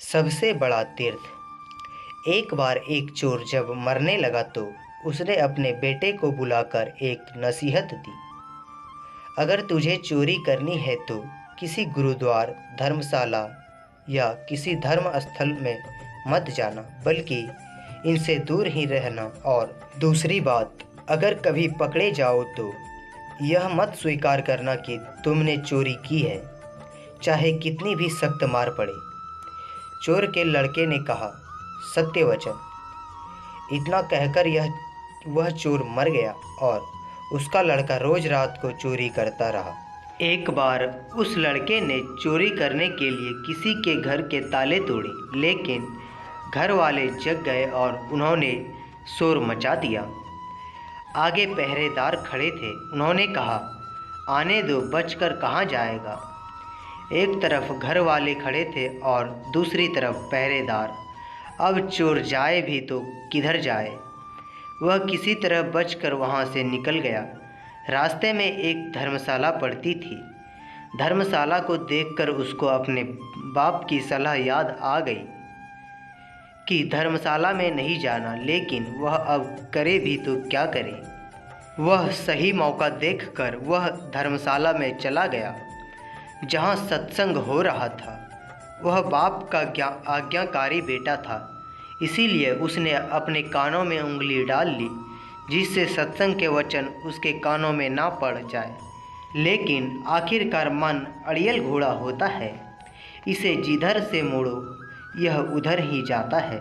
सबसे बड़ा तीर्थ। एक बार एक चोर जब मरने लगा तो उसने अपने बेटे को बुलाकर एक नसीहत दी। अगर तुझे चोरी करनी है तो किसी गुरुद्वार, धर्मशाला या किसी धर्म स्थल में मत जाना, बल्कि इनसे दूर ही रहना। और दूसरी बात, अगर कभी पकड़े जाओ तो यह मत स्वीकार करना कि तुमने चोरी की है, चाहे कितनी भी सख्त मार पड़े। चोर के लड़के ने कहा, सत्य वचन। इतना कहकर वह चोर मर गया और उसका लड़का रोज रात को चोरी करता रहा। एक बार उस लड़के ने चोरी करने के लिए किसी के घर के ताले तोड़े, लेकिन घर वाले जग गए और उन्होंने शोर मचा दिया। आगे पहरेदार खड़े थे। उन्होंने कहा, आने दो, बचकर कहाँ जाएगा। एक तरफ घर वाले खड़े थे और दूसरी तरफ पहरेदार। अब चोर जाए भी तो किधर जाए। वह किसी तरह बचकर वहाँ से निकल गया। रास्ते में एक धर्मशाला पड़ती थी। धर्मशाला को देखकर उसको अपने बाप की सलाह याद आ गई कि धर्मशाला में नहीं जाना, लेकिन वह अब करे भी तो क्या करे। वह सही मौका देखकर वह धर्मशाला में चला गया जहाँ सत्संग हो रहा था। वह बाप का आज्ञाकारी बेटा था, इसीलिए उसने अपने कानों में उंगली डाल ली जिससे सत्संग के वचन उसके कानों में ना पड़ जाए। लेकिन आखिरकार मन अड़ियल घोड़ा होता है, इसे जिधर से मोड़ो यह उधर ही जाता है।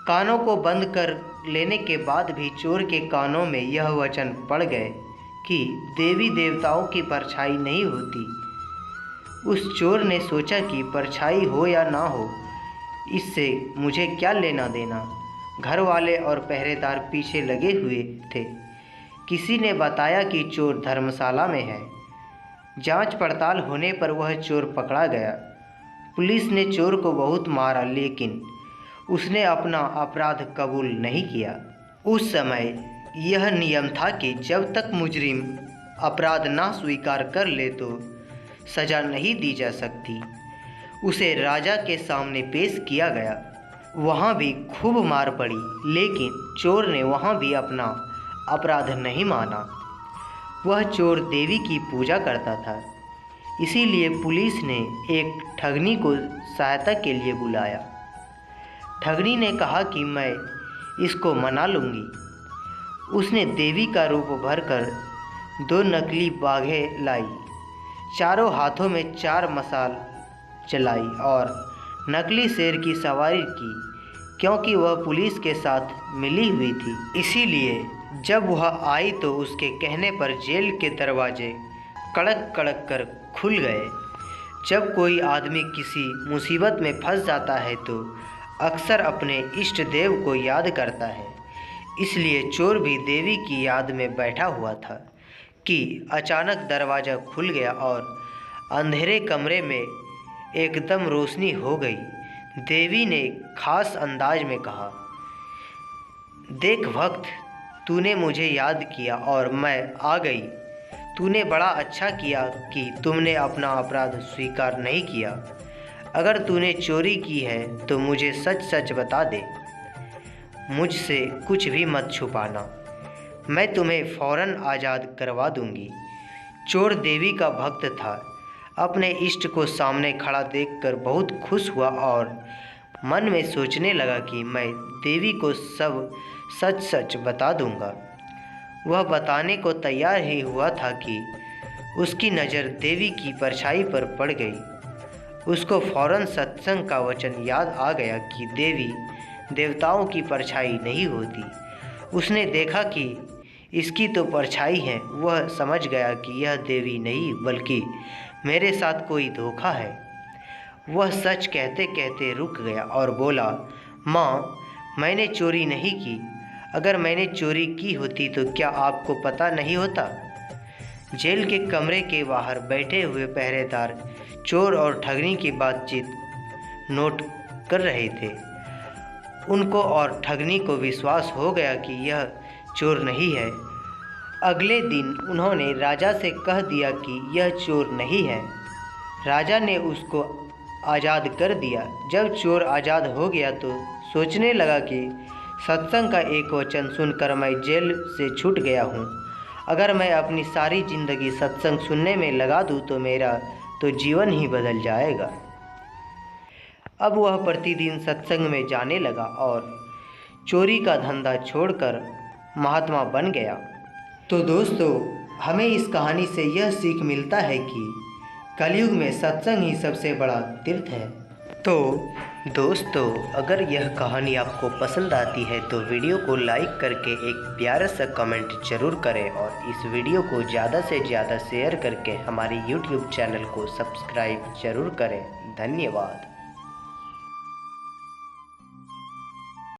कानों को बंद कर लेने के बाद भी चोर के कानों में यह वचन पड़ गए कि देवी देवताओं की परछाई नहीं होती। उस चोर ने सोचा कि परछाई हो या ना हो, इससे मुझे क्या लेना देना। घर वाले और पहरेदार पीछे लगे हुए थे। किसी ने बताया कि चोर धर्मशाला में है। जांच पड़ताल होने पर वह चोर पकड़ा गया। पुलिस ने चोर को बहुत मारा, लेकिन उसने अपना अपराध कबूल नहीं किया। उस समय यह नियम था कि जब तक मुजरिम अपराध ना स्वीकार कर ले तो सज़ा नहीं दी जा सकती। उसे राजा के सामने पेश किया गया। वहाँ भी खूब मार पड़ी, लेकिन चोर ने वहाँ भी अपना अपराध नहीं माना। वह चोर देवी की पूजा करता था, इसीलिए पुलिस ने एक ठगनी को सहायता के लिए बुलाया। ठगनी ने कहा कि मैं इसको मना लूँगी। उसने देवी का रूप भरकर 2 नकली बाघें लाई, चारों हाथों में 4 मशाल चलाई और नकली शेर की सवारी की। क्योंकि वह पुलिस के साथ मिली हुई थी, इसीलिए जब वह आई तो उसके कहने पर जेल के दरवाजे कड़क कड़क कर खुल गए। जब कोई आदमी किसी मुसीबत में फंस जाता है तो अक्सर अपने इष्ट देव को याद करता है। इसलिए चोर भी देवी की याद में बैठा हुआ था कि अचानक दरवाज़ा खुल गया और अंधेरे कमरे में एकदम रोशनी हो गई। देवी ने खास अंदाज में कहा, देख भक्त, तूने मुझे याद किया और मैं आ गई। तूने बड़ा अच्छा किया कि तुमने अपना अपराध स्वीकार नहीं किया। अगर तूने चोरी की है तो मुझे सच सच बता दे, मुझसे कुछ भी मत छुपाना। मैं तुम्हें फ़ौरन आज़ाद करवा दूंगी। चोर देवी का भक्त था। अपने इष्ट को सामने खड़ा देखकर बहुत खुश हुआ और मन में सोचने लगा कि मैं देवी को सब सच सच बता दूंगा। वह बताने को तैयार ही हुआ था कि उसकी नज़र देवी की परछाई पर पड़ गई। उसको फ़ौरन सत्संग का वचन याद आ गया कि देवी देवताओं की परछाई नहीं होती। उसने देखा कि इसकी तो परछाई है। वह समझ गया कि यह देवी नहीं बल्कि मेरे साथ कोई धोखा है। वह सच कहते कहते रुक गया और बोला, माँ, मैंने चोरी नहीं की। अगर मैंने चोरी की होती तो क्या आपको पता नहीं होता। जेल के कमरे के बाहर बैठे हुए पहरेदार चोर और ठगनी की बातचीत नोट कर रहे थे। उनको और ठगनी को विश्वास हो गया कि यह चोर नहीं है। अगले दिन उन्होंने राजा से कह दिया कि यह चोर नहीं है। राजा ने उसको आज़ाद कर दिया। जब चोर आज़ाद हो गया तो सोचने लगा कि सत्संग का एक वचन सुनकर मैं जेल से छूट गया हूँ। अगर मैं अपनी सारी ज़िंदगी सत्संग सुनने में लगा दूँ तो मेरा तो जीवन ही बदल जाएगा। अब वह प्रतिदिन सत्संग में जाने लगा और चोरी का धंधा छोड़कर महात्मा बन गया। तो दोस्तों, हमें इस कहानी से यह सीख मिलता है कि कलयुग में सत्संग ही सबसे बड़ा तीर्थ है। तो दोस्तों, अगर यह कहानी आपको पसंद आती है तो वीडियो को लाइक करके एक प्यारा सा कमेंट ज़रूर करें और इस वीडियो को ज़्यादा से ज़्यादा शेयर करके हमारे YouTube चैनल को सब्सक्राइब ज़रूर करें। धन्यवाद।